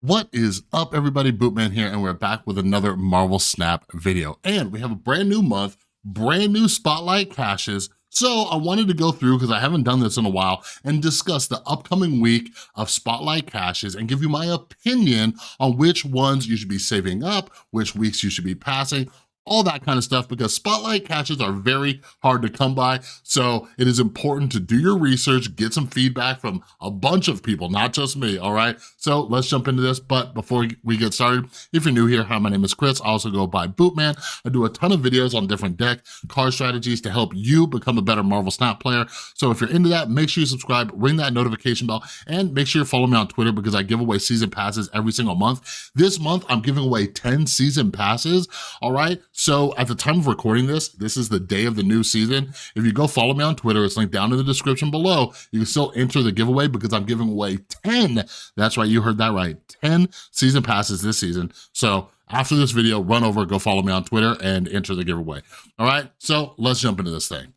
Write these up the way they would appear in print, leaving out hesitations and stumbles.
What is up, everybody? Bootman here, and we're back with another Marvel Snap video. And we have a brand new month, brand new Spotlight caches. So I wanted to go through, because I haven't done this in a while, and discuss the upcoming week of Spotlight caches and give you my opinion on which ones you should be saving up, which weeks you should be passing, all that kind of stuff, because Spotlight caches are very hard to come by. So it is important to do your research, get some feedback from a bunch of people, not just me, all right? So let's jump into this. But before we get started, if you're new here, hi, my name is Chris. I also go by Bootman. I do a ton of videos on different deck card strategies to help you become a better Marvel Snap player. So if you're into that, make sure you subscribe, ring that notification bell, and make sure you follow me on Twitter, because I give away season passes every single month. This month, I'm giving away 10 season passes, all right? So at the time of recording this is the day of the new season. If you go follow me on Twitter, it's linked down in the description below. You can still enter the giveaway, because I'm giving away 10, that's right, you heard that right, 10 season passes this season. So after this video, run over, go follow me on Twitter and enter the giveaway. All right, so let's jump into this thing.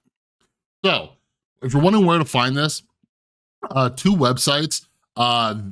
So if you're wondering where to find this, two websites.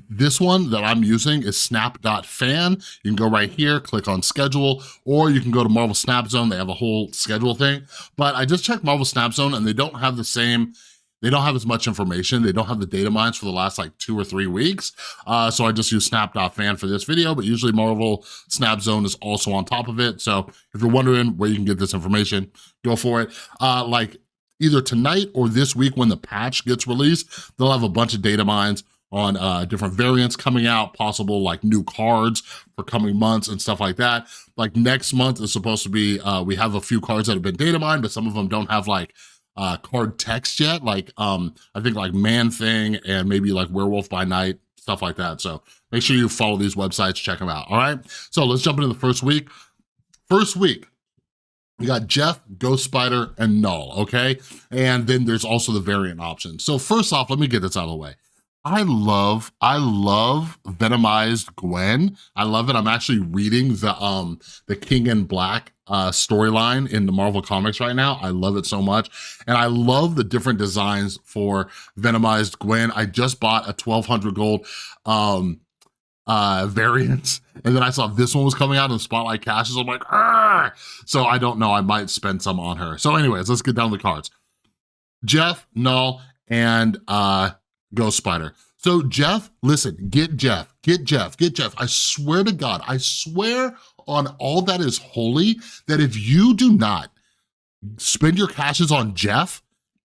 This one that I'm using is snap.fan. You can go right here, click on schedule, or you can go to Marvel Snap Zone. They have a whole schedule thing, but I just checked Marvel Snap Zone and they don't have the same, they don't have as much information. They don't have the data mines for the last like 2 or 3 weeks. So I just use snap.fan for this video, but usually Marvel Snap Zone is also on top of it. So if you're wondering where you can get this information, go for it. Like either tonight or this week when the patch gets released, they'll have a bunch of data mines on different variants coming out, possible like new cards for coming months and stuff like that. Like next month is supposed to be, we have a few cards that have been data mined, but some of them don't have like card text yet, like I think like Man-Thing and maybe like Werewolf by Night, stuff like that. So make sure you follow these websites, check them out, all right? So let's jump into the first week. First week, we got Jeff, Ghost Spider, and Null, okay? And then there's also the variant option. So first off, let me get this out of the way. I love Venomized Gwen. I love it. I'm actually reading the King in Black storyline in the Marvel Comics right now. I love it so much. And I love the different designs for Venomized Gwen. I just bought a 1,200 gold variant, and then I saw this one was coming out in the Spotlight caches. I'm like, argh! So I don't know, I might spend some on her. So anyways, let's get down to the cards. Jeff, Null, and Ghost Spider. So Jeff, listen, get Jeff. I swear to God, I swear on all that is holy, that if you do not spend your caches on Jeff,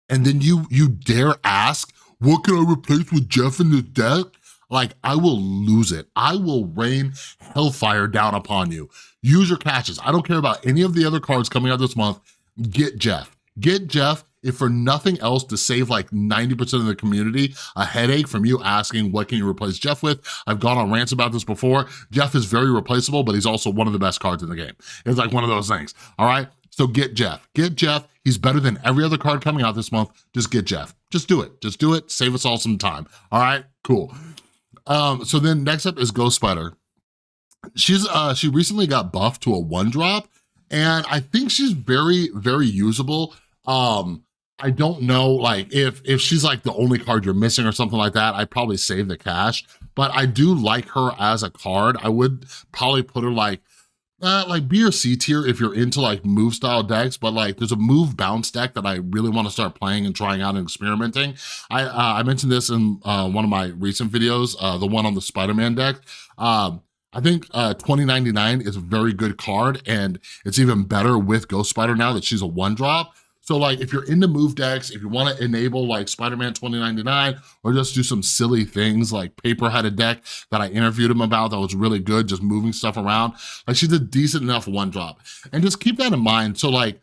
and then you dare ask, what can I replace with Jeff in this deck? Like, I will lose it. I will rain hellfire down upon you. Use your caches. I don't care about any of the other cards coming out this month. Get Jeff. Get Jeff, if for nothing else, to save like 90% of the community a headache from you asking, what can you replace Jeff with? I've gone on rants about this before. Jeff is very replaceable, but he's also one of the best cards in the game. It's like one of those things, all right? So get Jeff. Get Jeff. He's better than every other card coming out this month. Just get Jeff. Just do it. Just do it. Save us all some time, all right? Cool. So then next up is Ghost Spider. She recently got buffed to a 1-drop, and I think she's very, very usable. I don't know, like, if she's like the only card you're missing or something like that, I'd probably save the cash, but I do like her as a card. I would probably put her like B or C tier if you're into like move style decks, but like there's a move bounce deck that I really want to start playing and trying out and experimenting. I mentioned this in one of my recent videos, the one on the Spider-Man deck. I think 2099 is a very good card, and it's even better with Ghost Spider now that she's a 1-drop. So like if you're into move decks, if you want to enable like Spider-Man 2099, or just do some silly things, like Paper had a deck that I interviewed him about that was really good, just moving stuff around. Like she's a decent enough 1-drop. And just keep that in mind. So like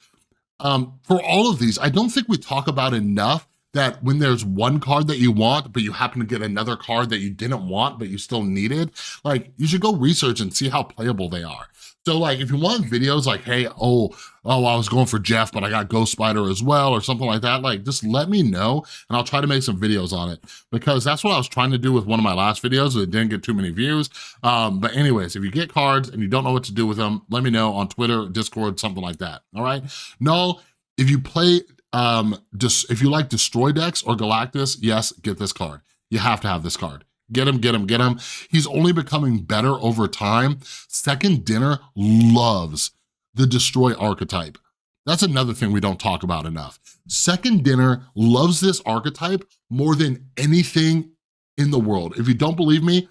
for all of these, I don't think we talk about enough that when there's one card that you want, but you happen to get another card that you didn't want, but you still needed, like you should go research and see how playable they are. So like, if you want videos like, hey, I was going for Jeff, but I got Ghost Spider as well, or something like that, like just let me know and I'll try to make some videos on it, because that's what I was trying to do with one of my last videos. It didn't get too many views. But anyways, if you get cards and you don't know what to do with them, let me know on Twitter, Discord, something like that, all right? No, if you play, if you like Destroy decks or Galactus, yes, get this card. You have to have this card. Get him, get him, get him. He's only becoming better over time. Second Dinner loves the Destroy archetype. That's another thing we don't talk about enough. Second Dinner loves this archetype more than anything in the world. If you don't believe me,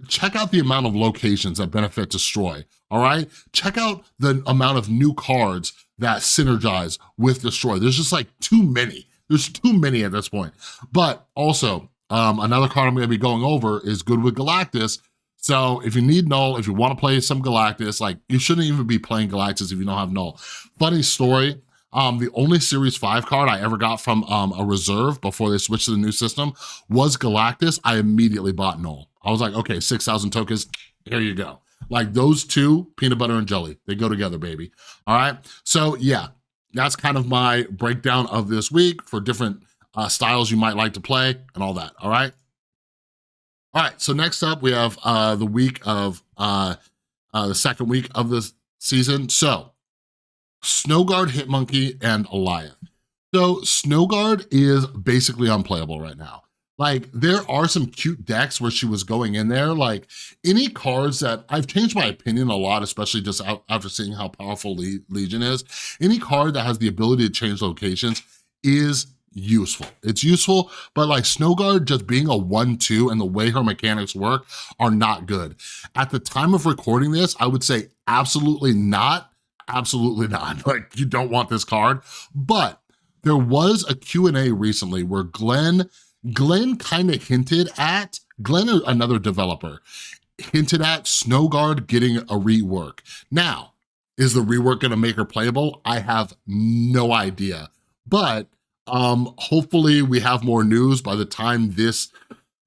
check out the amount of locations that benefit Destroy, all right? Check out the amount of new cards that synergize with Destroy. There's just like too many. There's too many at this point. But also, another card I'm gonna be going over is good with Galactus. So if you need Null, if you wanna play some Galactus, like you shouldn't even be playing Galactus if you don't have Null. Funny story, the only Series 5 card I ever got from a reserve before they switched to the new system was Galactus. I immediately bought Null. I was like, okay, 6,000 tokens, here you go. Like those two, peanut butter and jelly, they go together, baby. All right, so yeah, that's kind of my breakdown of this week for different styles you might like to play and all that, all right? All right, so next up we have the week of, the second week of this season. So, Snowguard, Hitmonkey, and Alioth. So, Snowguard is basically unplayable right now. Like, there are some cute decks where she was going in there. Like, any cards that, I've changed my opinion a lot, especially just after seeing how powerful Legion is. Any card that has the ability to change locations is useful. It's useful, but like Snowguard just being a 1-2 and the way her mechanics work are not good. At the time of recording this, I would say absolutely not. Absolutely not. Like, you don't want this card. But there was a Q&A recently where Glenn kind of hinted at, Glenn, another developer, hinted at Snowguard getting a rework. Now, is the rework gonna make her playable? I have no idea. But hopefully we have more news by the time this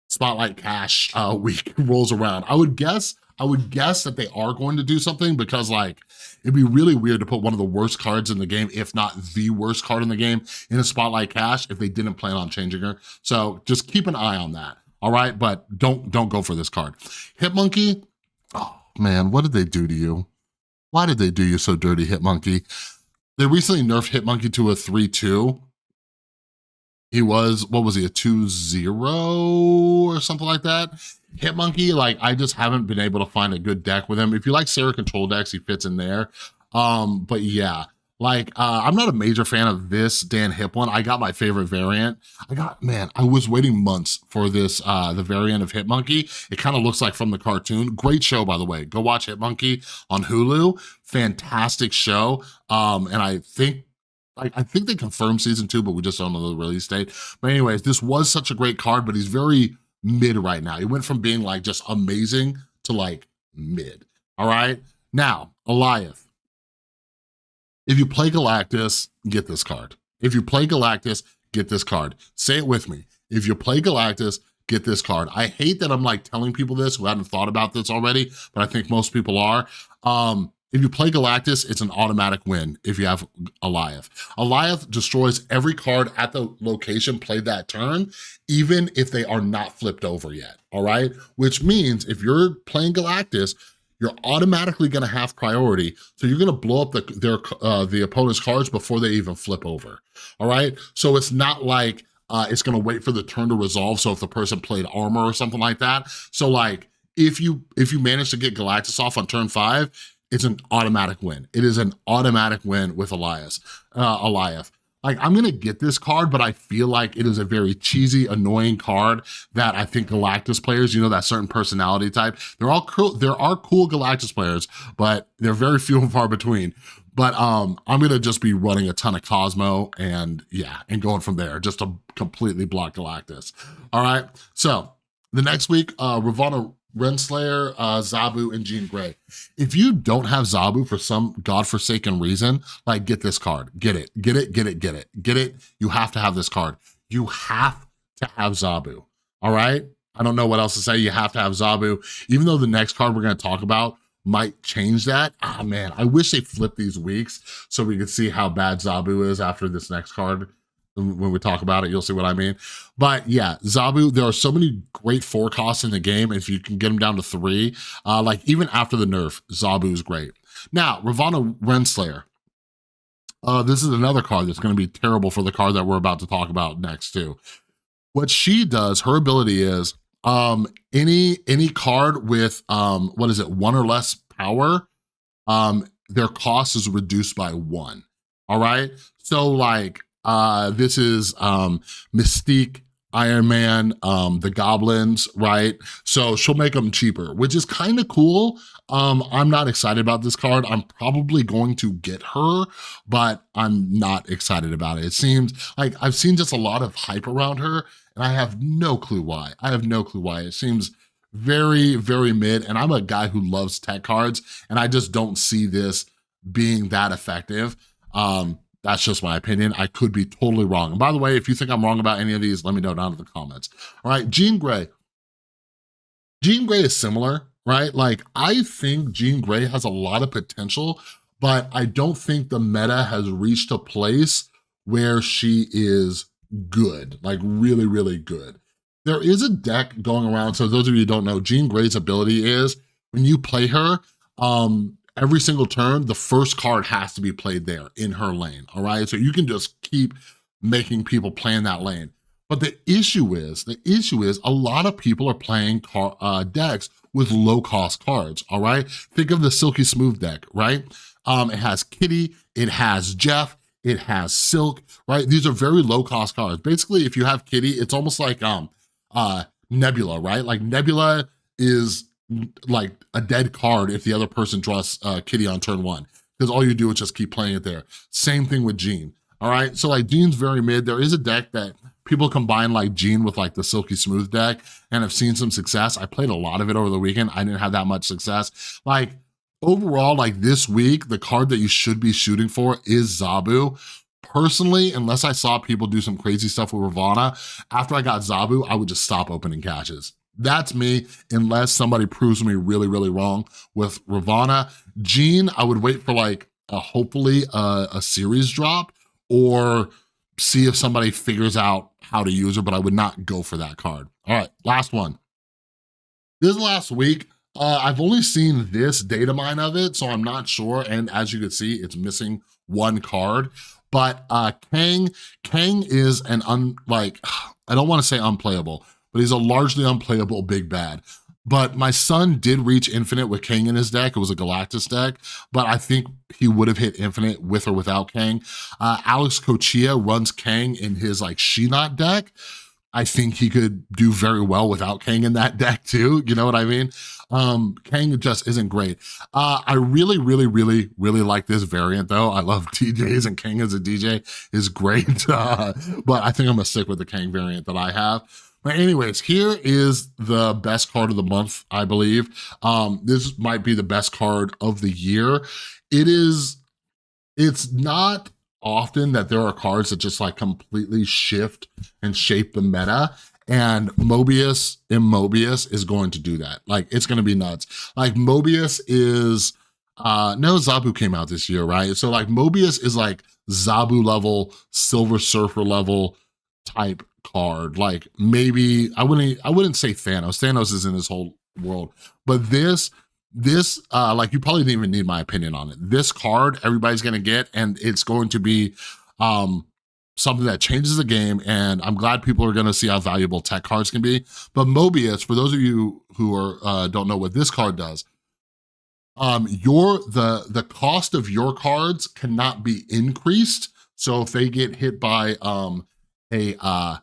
Spotlight Cash week rolls around. I would guess that they are going to do something because like, it'd be really weird to put one of the worst cards in the game, if not the worst card in the game, in a Spotlight Cash if they didn't plan on changing her. So just keep an eye on that, all right? But don't go for this card. Hitmonkey, oh man, what did they do to you? Why did they do you so dirty, Hitmonkey? They recently nerfed Hitmonkey to a 3-2. He was, what was he, a 2-0 or something like that? Hitmonkey, like, I just haven't been able to find a good deck with him. If you like Sarah control decks, he fits in there. But yeah, like, I'm not a major fan of this Dan Hip one. I got my favorite variant. I was waiting months for this, the variant of Hitmonkey. It kind of looks like from the cartoon. Great show, by the way. Go watch Hitmonkey on Hulu. Fantastic show. And I think they confirmed season 2, but we just don't know the release date. But anyways, this was such a great card, but he's very mid right now. He went from being like just amazing to like mid, all right? Now, Alioth. If you play Galactus, get this card. If you play Galactus, get this card. Say it with me. If you play Galactus, get this card. I hate that I'm like telling people this who haven't thought about this already, but I think most people are. If you play Galactus, it's an automatic win if you have Alioth. Alioth destroys every card at the location played that turn, even if they are not flipped over yet, all right? Which means if you're playing Galactus, you're automatically gonna have priority, so you're gonna blow up the opponent's cards before they even flip over, all right? So it's not like it's gonna wait for the turn to resolve, so if the person played armor or something like that. So like, if you manage to get Galactus off on turn 5, it's an automatic win. It is an automatic win with Alioth. Like, I'm gonna get this card, but I feel like it is a very cheesy, annoying card that I think Galactus players, you know, that certain personality type, there are cool Galactus players, but they're very few and far between. But I'm gonna just be running a ton of Cosmo and yeah, and going from there, just to completely block Galactus. All right, so the next week, Ravonna, Renslayer, Zabu, and Jean Grey. If you don't have Zabu for some godforsaken reason, like, get this card. Get it. You have to have this card. You have to have Zabu, all right? I don't know what else to say. You have to have Zabu. Even though the next card we're gonna talk about might change that. Ah, man, I wish they flipped these weeks so we could see how bad Zabu is after this next card. When we talk about it, you'll see what I mean. But yeah, Zabu, there are so many great forecasts in the game. If you can get them down to 3, like even after the nerf, Zabu is great. Now, Ravonna, Renslayer. This is another card that's gonna be terrible for the card that we're about to talk about next too. What she does, her ability is, Any card with, what is it, 1 or less power, their cost is reduced by 1, all right? So like, this is Mystique, Iron Man, the Goblins, right? So she'll make them cheaper, which is kind of cool. I'm not excited about this card. I'm probably going to get her, but I'm not excited about it. It seems like I've seen just a lot of hype around her, and I have no clue why. I have no clue why. It seems very, very mid, and I'm a guy who loves tech cards, and I just don't see this being that effective. That's just my opinion. I could be totally wrong. And by the way, if you think I'm wrong about any of these, let me know down in the comments. All right, Jean Grey. Jean Grey is similar, right? Like, I think Jean Grey has a lot of potential, but I don't think the meta has reached a place where she is good, like really, really good. There is a deck going around, so those of you who don't know, Jean Grey's ability is, when you play her, every single turn, the first card has to be played there in her lane, all right? So you can just keep making people play in that lane. But the issue is a lot of people are playing decks with low-cost cards, all right? Think of the Silky Smooth deck, right? It has Kitty, it has Jeff, it has Silk, right? These are very low-cost cards. Basically, if you have Kitty, it's almost like Nebula, right? Like Nebula is like a dead card if the other person draws Kitty on turn 1, because all you do is just keep playing it there. Same thing with Jean, all right? So like Jean's very mid. There is a deck that people combine like Jean with like the Silky Smooth deck, and I've seen some success. I played a lot of it over the weekend. I didn't have that much success. Like overall, like this week, the card that you should be shooting for is Zabu. Personally, unless I saw people do some crazy stuff with Ravonna, after I got Zabu, I would just stop opening caches. That's me, unless somebody proves me really, really wrong with Ravonna. Jean, I would wait for like hopefully a series drop, or see if somebody figures out how to use her, but I would not go for that card. All right, last one. This last week, I've only seen this data mine of it, so I'm not sure, and as you can see, it's missing 1 card. But Kang is an I don't want to say unplayable, but he's a largely unplayable big bad. But my son did reach Infinite with Kang in his deck. It was a Galactus deck, but I think he would have hit Infinite with or without Kang. Alex Cochia runs Kang in his like She-Not deck. I think he could do very well without Kang in that deck too, you know what I mean? Kang just isn't great. I really, really, really, really like this variant though. I love DJs, and Kang as a DJ is great, but I think I'm gonna stick with the Kang variant that I have. But anyways, here is the best card of the month, I believe. This might be the best card of the year. It's not often that there are cards that just like completely shift and shape the meta, and Mobius is going to do that. Like, it's gonna be nuts. Like, Mobius is, no, Zabu came out this year, right? So like, Mobius is like Zabu level, Silver Surfer level type card. Like, maybe, I wouldn't say Thanos. Thanos is in this whole world, but this, like, you probably didn't even need my opinion on it. This card, everybody's gonna get, and it's going to be something that changes the game, and I'm glad people are gonna see how valuable tech cards can be. But Mobius, for those of you who are don't know what this card does, the cost of your cards cannot be increased. So if they get hit by a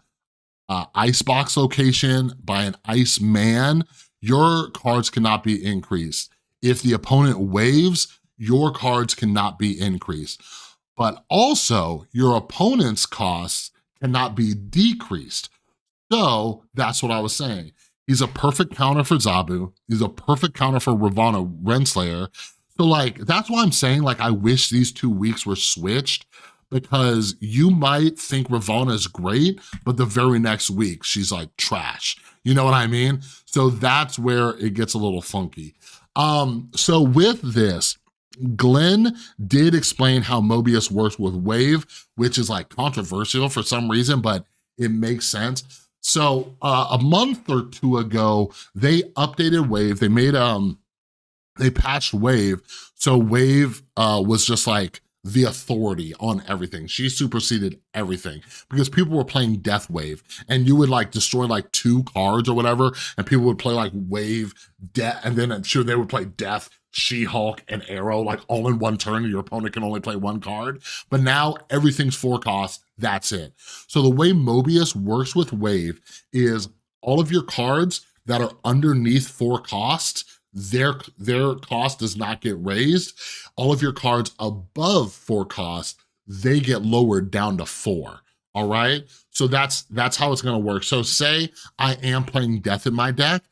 icebox location, by an ice man, your cards cannot be increased. If the opponent waves, your cards cannot be increased. But also, your opponent's costs cannot be decreased. So that's what I was saying. He's a perfect counter for Zabu. He's a perfect counter for Ravonna Renslayer. So like, that's why I'm saying, like, I wish these 2 weeks were switched, because you might think Ravonna is great, but the very next week, she's like trash. You know what I mean? So that's where it gets a little funky. So with this, Glenn did explain how Mobius works with Wave, which is like controversial for some reason, but it makes sense. So a month or 2 ago, they updated Wave. They made, they patched Wave. So Wave was just like the authority on everything. She superseded everything because people were playing Death Wave and you would like destroy like 2 cards or whatever, and people would play like Wave, Death, and then I'm sure they would play Death, She-Hulk, and Arrow like all in one turn, and your opponent can only play 1 card. But now everything's 4 costs, that's it. So the way Mobius works with Wave is all of your cards that are underneath 4 costs, their cost does not get raised. All of your cards above 4 costs, they get lowered down to 4, all right? So that's how it's gonna work. So say I am playing Death in my deck,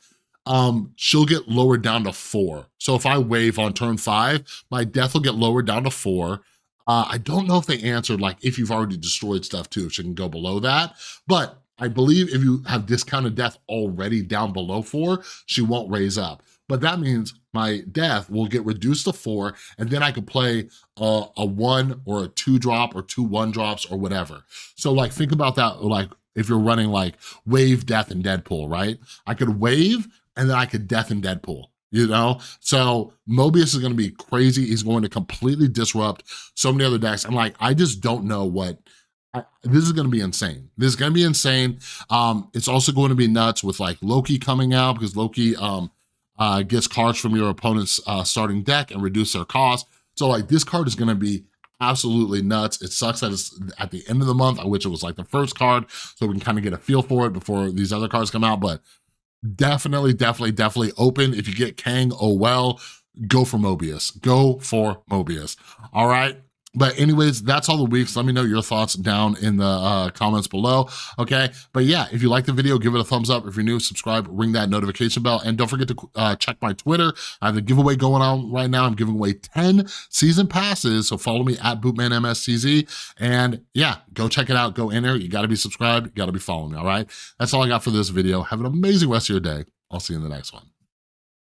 she'll get lowered down to 4. So if I wave on turn 5, my Death will get lowered down to 4. I don't know if they answered like if you've already destroyed stuff too, if she can go below that, but I believe if you have discounted Death already down below 4, she won't raise up. But that means my Death will get reduced to 4, and then I could play a 1 or a 2 drop or 2 1-drops or whatever. So like think about that, like if you're running like Wave, Death, and Deadpool, right? I could Wave and then I could Death and Deadpool, you know? So Mobius is gonna be crazy. He's going to completely disrupt so many other decks. And like, I just don't know what, this is gonna be insane. This is gonna be insane. It's also going to be nuts with like Loki coming out because Loki gets cards from your opponent's starting deck and reduce their cost. So like this card is gonna be absolutely nuts. It sucks that it's at the end of the month. I wish it was like the first card so we can kind of get a feel for it before these other cards come out, but definitely open. If you get Kang, oh well, go for Mobius. Go for Mobius, all right? But anyways, that's all the weeks. Let me know your thoughts down in the comments below, okay? But yeah, if you like the video, give it a thumbs up. If you're new, subscribe, ring that notification bell, and don't forget to check my Twitter. I have a giveaway going on right now. I'm giving away 10 season passes, so follow me at BootmanMSTZ, and yeah, go check it out, go enter. You gotta be subscribed, you gotta be following me, all right? That's all I got for this video. Have an amazing rest of your day. I'll see you in the next one.